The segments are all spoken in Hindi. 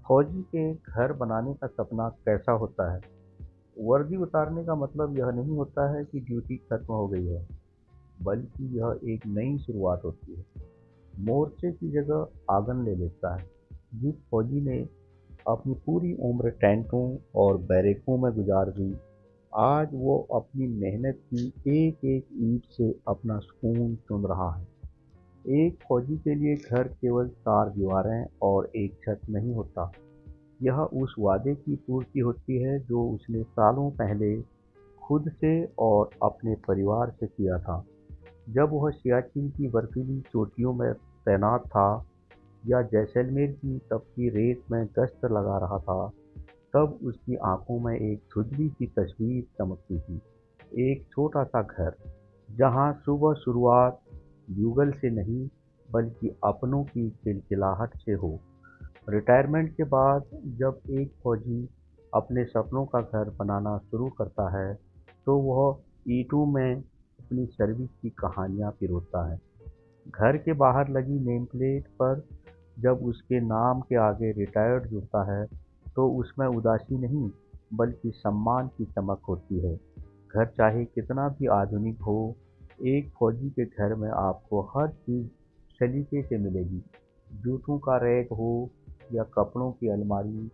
फौजी के घर बनाने का सपना कैसा होता है? वर्दी उतारने का मतलब यह नहीं होता है कि ड्यूटी खत्म हो गई है, बल्कि यह एक नई शुरुआत होती है। मोर्चे की जगह आंगन ले लेता है। जिस फौजी ने अपनी पूरी उम्र टेंटों और बैरकों में गुजार दी, आज वो अपनी मेहनत की एक एक ईंट से अपना सुकून चुन रहा है। एक फौजी के लिए घर केवल चार दीवारें और एक छत नहीं होता। यह उस वादे की पूर्ति होती है जो उसने सालों पहले खुद से और अपने परिवार से किया था। जब वह सियाचिन की बर्फीली चोटियों में तैनात था या जैसलमेर की तपती रेत में गश्त लगा रहा था, तब उसकी आंखों में एक धुंधली सी तस्वीर चमकती थी। एक छोटा सा घर, जहां सुबह शुरुआत युगल से नहीं, बल्कि अपनों की खिलखिलाहट से हो। रिटायरमेंट के बाद जब एक फौजी अपने सपनों का घर बनाना शुरू करता है, तो वह ईंटों में अपनी सर्विस की कहानियां पिरोता है। घर के बाहर लगी नेम प्लेट पर जब उसके नाम के आगे रिटायर्ड जुड़ता है, तो उसमें उदासी नहीं, बल्कि सम्मान की चमक होती है। घर चाहे कितना भी आधुनिक हो, एक फौजी के घर में आपको हर चीज़ सलीके से मिलेगी। जूतों का रैक हो या कपड़ों की अलमारी,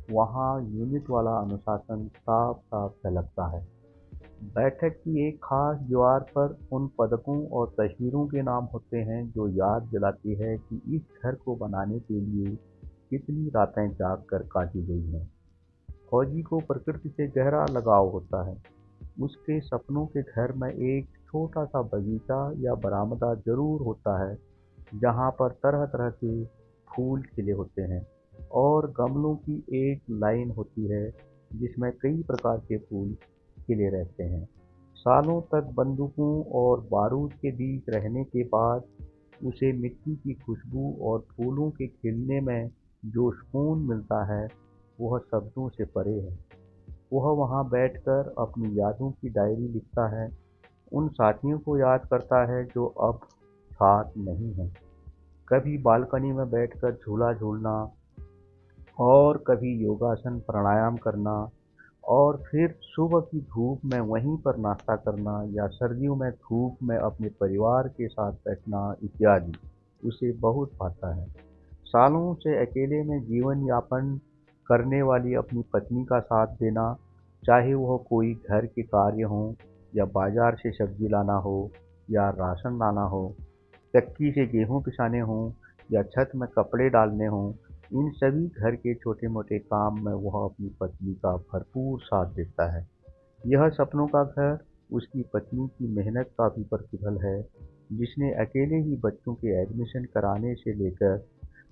वहाँ यूनिट वाला अनुशासन साफ साफ झलकता है। बैठक की एक खास दीवार पर उन पदकों और तस्वीरों के नाम होते हैं जो याद दिलाती है कि इस घर को बनाने के लिए कितनी रातें जाग कर काटी गई हैं। फौजी को प्रकृति से गहरा लगाव होता है। उसके सपनों के घर में एक छोटा सा बगीचा या बरामदा जरूर होता है, जहाँ पर तरह तरह के फूल खिले होते हैं और गमलों की एक लाइन होती है जिसमें कई प्रकार के फूल खिले रहते हैं। सालों तक बंदूकों और बारूद के बीच रहने के बाद उसे मिट्टी की खुशबू और फूलों के खिलने में जो सुकून मिलता है, वह शब्दों से परे है। वह वहाँ बैठकर अपनी यादों की डायरी लिखता है, उन साथियों को याद करता है जो अब साथ नहीं हैं। कभी बालकनी में बैठकर झूला झूलना और कभी योगासन प्राणायाम करना और फिर सुबह की धूप में वहीं पर नाश्ता करना या सर्दियों में धूप में अपने परिवार के साथ बैठना इत्यादि उसे बहुत भाता है। सालों से अकेले में जीवन यापन करने वाली अपनी पत्नी का साथ देना, चाहे वह कोई घर के कार्य हों या बाजार से सब्जी लाना हो या राशन लाना हो, चक्की से गेहूं पिसाने हों या छत में कपड़े डालने हों, इन सभी घर के छोटे मोटे काम में वह अपनी पत्नी का भरपूर साथ देता है। यह सपनों का घर उसकी पत्नी की मेहनत का भी प्रतिफल है, जिसने अकेले ही बच्चों के एडमिशन कराने से लेकर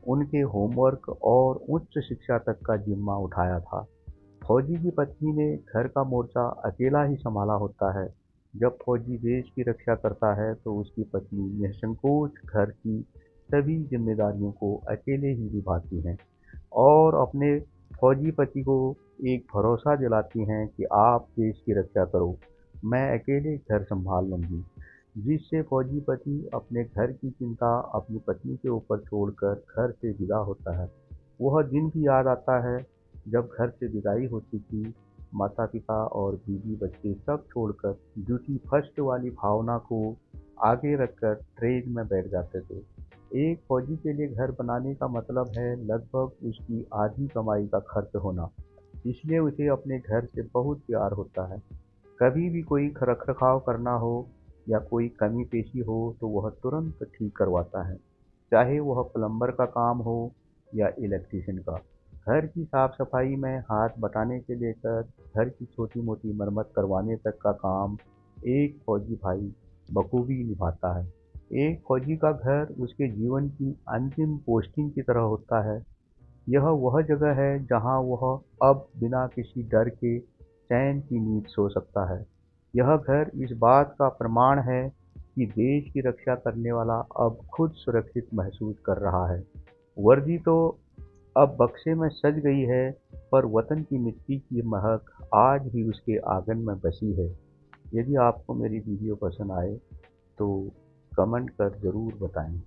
उनके होमवर्क और उच्च शिक्षा तक का जिम्मा उठाया था। फौजी की पत्नी ने घर का मोर्चा अकेला ही संभाला होता है। जब फौजी देश की रक्षा करता है, तो उसकी पत्नी निसंकोच घर की सभी जिम्मेदारियों को अकेले ही निभाती हैं और अपने फौजी पति को एक भरोसा दिलाती हैं कि आप देश की रक्षा करो, मैं अकेले घर संभाल लूंगी। जिससे फौजी पति अपने घर की चिंता अपनी पत्नी के ऊपर छोड़कर घर से विदा होता है। वह दिन भी याद आता है जब घर से विदाई होती थी, माता पिता और बीवी बच्चे सब छोड़कर ड्यूटी फर्स्ट वाली भावना को आगे रखकर ट्रेन में बैठ जाते थे। एक फौजी के लिए घर बनाने का मतलब है लगभग उसकी आधी कमाई का खर्च होना, इसलिए उसे अपने घर से बहुत प्यार होता है। कभी भी कोई रखरखाव करना हो या कोई कमी पेशी हो तो वह तुरंत ठीक करवाता है, चाहे वह प्लम्बर का काम हो या इलेक्ट्रीशियन का। घर की साफ सफाई में हाथ बटाने से लेकर घर की छोटी मोटी मरम्मत करवाने तक का काम एक फौजी भाई बखूबी निभाता है। एक फौजी का घर उसके जीवन की अंतिम पोस्टिंग की तरह होता है। यह वह जगह है जहाँ वह अब बिना किसी डर के चैन की नींद सो सकता है। यह घर इस बात का प्रमाण है कि देश की रक्षा करने वाला अब खुद सुरक्षित महसूस कर रहा है। वर्दी तो अब बक्से में सज गई है, पर वतन की मिट्टी की महक आज भी उसके आंगन में बसी है। यदि आपको मेरी वीडियो पसंद आए तो कमेंट कर ज़रूर बताएं।